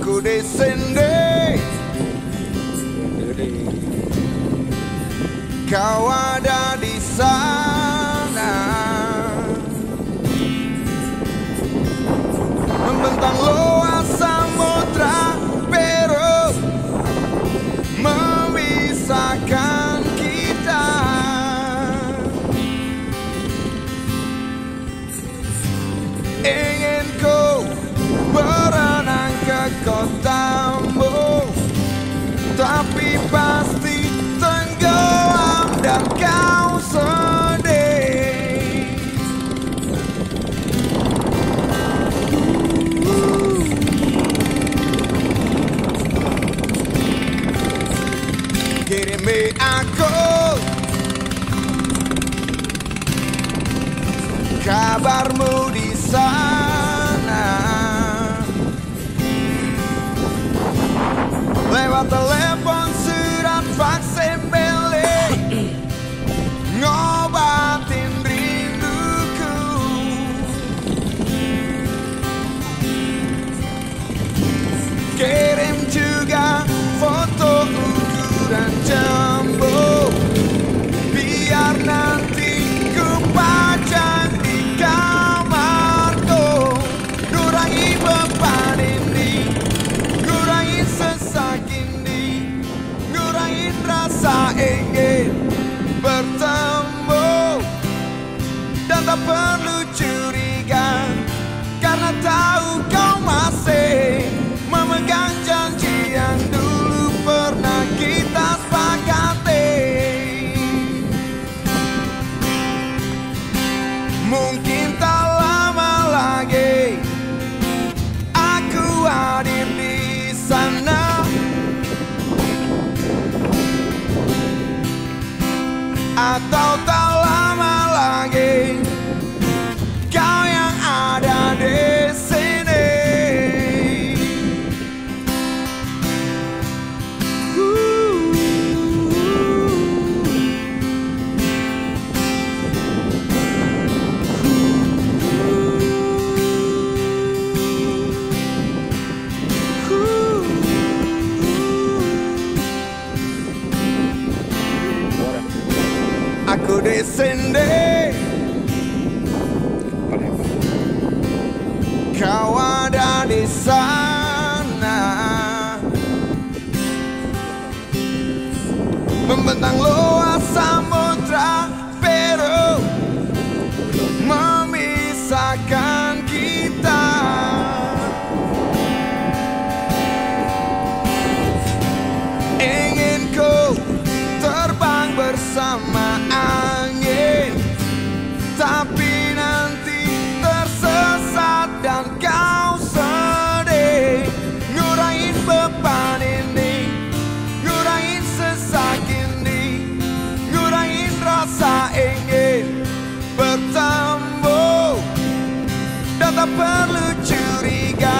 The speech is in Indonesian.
Aku di sini, kau ada di sana, membentang luas samudra biru, memisahkan kita. Ingin ku berenang ke kotamu, tapi pasti tenggelam dan kau sedih. Kirimi aku kabarmu di sana, lewat telepon, surat, fax, email, ngobatin rinduku. Kirim juga foto ukuran jumbo, biar nanti ku pajang di kamarku. Kurangi beban ini, kurangi sesak ini, ngurangin rasa ingin bertemu. Dan tak perlu curiga, karena tahu kau masih memegang janji yang dulu pernah kita sepakati. Mungkin tak lama lagi aku hadir di sana, atau tak lama lagi kau yang ada di sini. Aku di sini, kau ada di sana, membentang luas samudra biru, memisahkan kita. Ingin ku terbang bersama angin, tapi nanti tersesat dan kau sedih. Ngurangin beban ini, ngurangin sesak ini, ngurangin rasa ingin bertemu. Dan tak perlu curiga,